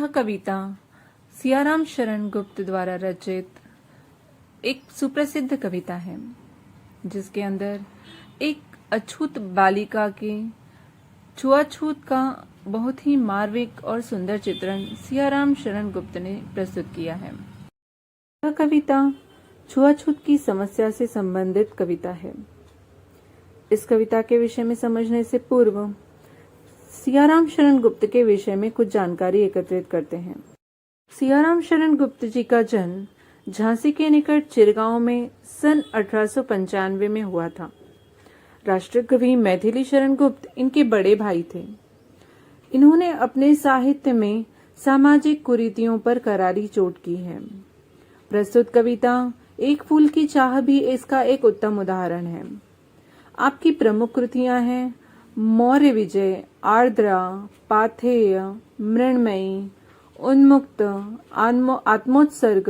यह कविता सियाराम शरण गुप्त द्वारा रचित एक सुप्रसिद्ध कविता है, जिसके अंदर एक अछूत बालिका के छुआछूत का बहुत ही मार्मिक और सुंदर चित्रण सियाराम शरण गुप्त ने प्रस्तुत किया है। यह कविता छुआछूत की समस्या से संबंधित कविता है। इस कविता के विषय में समझने से पूर्व सियाराम शरण गुप्त के विषय में कुछ जानकारी एकत्रित करते हैं। सियाराम शरण गुप्त जी का जन्म झांसी के निकट चिरगांव में सन 1895 में हुआ था। राष्ट्रकवि मैथिली शरण गुप्त इनके बड़े भाई थे। इन्होंने अपने साहित्य में सामाजिक कुरीतियों पर करारी चोट की है। प्रस्तुत कविता एक फूल की चाह भी इसका एक उत्तम उदाहरण है। आपकी प्रमुख कृतियां हैं मौर्य विजय, आर्द्रा, पाथेय, मृण्मयी, उन्मुक्त, आत्मोत्सर्ग,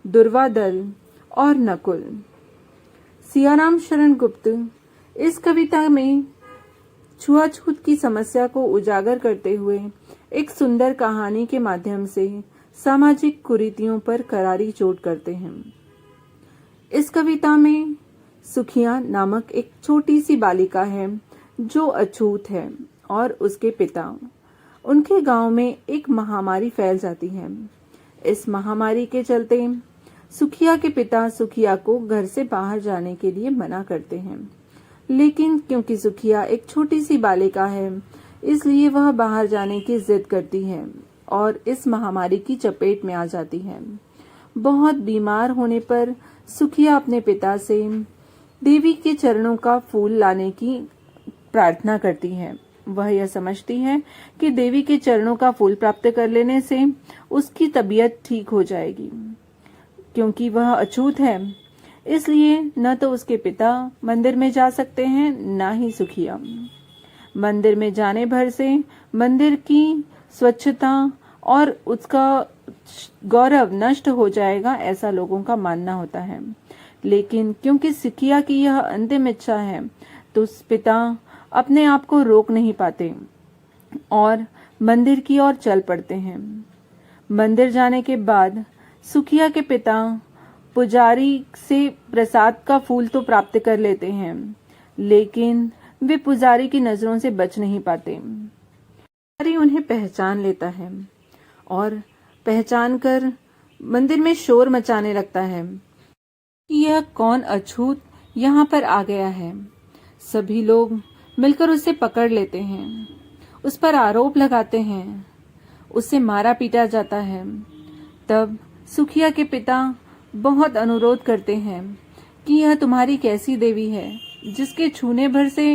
दुर्वादल और नकुल। सियाराम शरण गुप्त इस कविता में छुआछूत की समस्या को उजागर करते हुए एक सुंदर कहानी के माध्यम से सामाजिक कुरीतियों पर करारी चोट करते हैं। इस कविता में सुखिया नामक एक छोटी सी बालिका है जो अछूत है और उसके पिता। उनके गांव में एक महामारी फैल जाती है। इस महामारी के चलते सुखिया के पिता सुखिया को घर से बाहर जाने के लिए मना करते हैं, लेकिन क्योंकि सुखिया एक छोटी सी बालिका है, इसलिए वह बाहर जाने की जिद करती है और इस महामारी की चपेट में आ जाती है। बहुत बीमार होने पर सुखिया अपने पिता से देवी के चरणों का फूल लाने की प्रार्थना करती है। वह यह समझती है कि देवी के चरणों का फूल प्राप्त कर लेने से उसकी तबीयत ठीक हो जाएगी। क्योंकि वह अछूत है, इसलिए न तो उसके पिता मंदिर में जा सकते हैं, न ही सुखिया। मंदिर में जाने भर से मंदिर की स्वच्छता और उसका गौरव नष्ट हो जाएगा, ऐसा लोगों का मानना होता है। लेकिन क्योंकि सुखिया की यह अंतिम इच्छा है, तो पिता अपने आप को रोक नहीं पाते और मंदिर की ओर चल पड़ते हैं। मंदिर जाने के बाद सुखिया के पिता पुजारी से प्रसाद का फूल तो प्राप्त कर लेते हैं, लेकिन वे पुजारी की नजरों से बच नहीं पाते। पुजारी उन्हें पहचान लेता है और पहचान कर मंदिर में शोर मचाने लगता है कि यह कौन अछूत यहाँ पर आ गया है। सभी लोग मिलकर उसे पकड़ लेते हैं, उस पर आरोप लगाते हैं, उसे मारा पीटा जाता है। तब सुखिया के पिता बहुत अनुरोध करते हैं कि यह तुम्हारी कैसी देवी है जिसके छूने भर से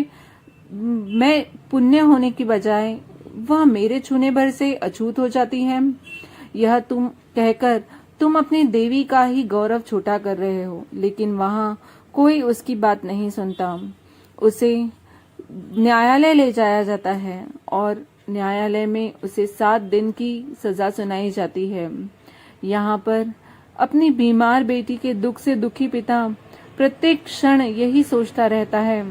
मैं पुण्य होने की बजाय वह मेरे छूने भर से अछूत हो जाती है। यह तुम कहकर तुम अपनी देवी का ही गौरव छोटा कर रहे हो, लेकिन वहां कोई उसकी बात नहीं सुनता। उसे न्यायालय ले जाया जाता है और न्यायालय में उसे 7 दिन की सजा सुनाई जाती है। यहाँ पर अपनी बीमार बेटी के दुख से दुखी पिता प्रत्येक क्षण यही सोचता रहता है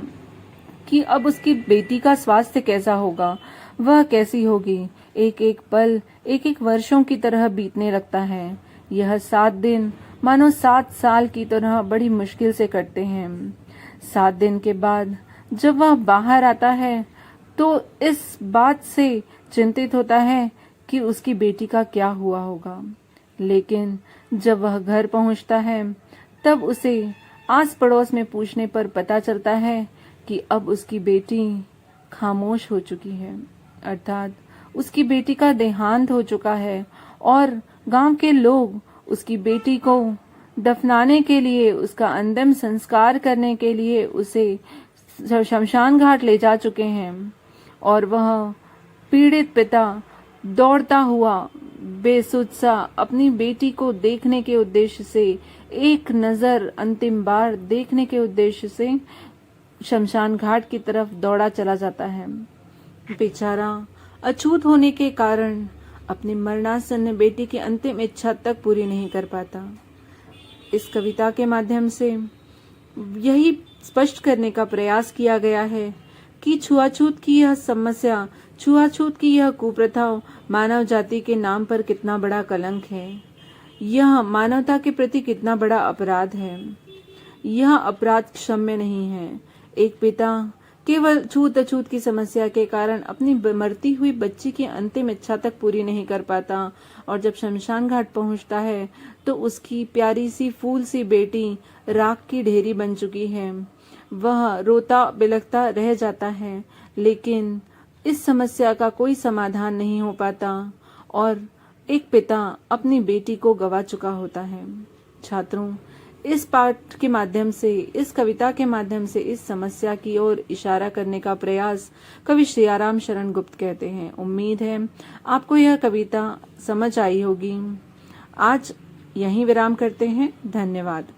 कि अब उसकी बेटी का स्वास्थ्य कैसा होगा, वह कैसी होगी। एक एक पल एक एक वर्षों की तरह बीतने लगता है। यह 7 दिन मानो 7 साल की तरह बड़ी मुश्किल से कटते हैं। 7 दिन के बाद जब वह बाहर आता है तो इस बात से चिंतित होता है कि उसकी बेटी का क्या हुआ होगा। लेकिन जब वह घर पहुंचता है तब उसे आस पड़ोस में पूछने पर पता चलता है कि अब उसकी बेटी खामोश हो चुकी है, अर्थात उसकी बेटी का देहांत हो चुका है और गांव के लोग उसकी बेटी को दफनाने के लिए, उसका अंतिम संस्कार करने के लिए उसे शमशान घाट ले जा चुके हैं और वह पीड़ित पिता दौड़ता हुआ बेसुध सा अपनी बेटी को देखने के उद्देश्य से, एक नजर अंतिम बार देखने के उद्देश्य से शमशान घाट की तरफ दौड़ा चला जाता है। बेचारा अछूत होने के कारण अपनी मरणासन्न बेटी की अंतिम इच्छा तक पूरी नहीं कर पाता। इस कविता के माध्यम से यही स्पष्ट करने का प्रयास किया गया है कि छुआछूत की यह समस्या छुआछूत की यह कुप्रथा मानव जाति के नाम पर कितना बड़ा कलंक है। यह मानवता के प्रति कितना बड़ा अपराध है। यह अपराध क्षम्य नहीं है। एक पिता केवल छूत अछूत की समस्या के कारण अपनी मरती हुई बच्ची की अंतिम इच्छा तक पूरी नहीं कर पाता, और जब शमशान घाट पहुंचता है तो उसकी प्यारी सी फूल सी बेटी राख की ढेरी बन चुकी है। वह रोता बिलखता रह जाता है, लेकिन इस समस्या का कोई समाधान नहीं हो पाता और एक पिता अपनी बेटी को गवा चुका होता है। छात्रों, इस पाठ के माध्यम से, इस कविता के माध्यम से इस समस्या की ओर इशारा करने का प्रयास कवि सियाराम शरण गुप्त कहते हैं। उम्मीद है आपको यह कविता समझ आई होगी। आज यहीं विराम करते हैं। धन्यवाद।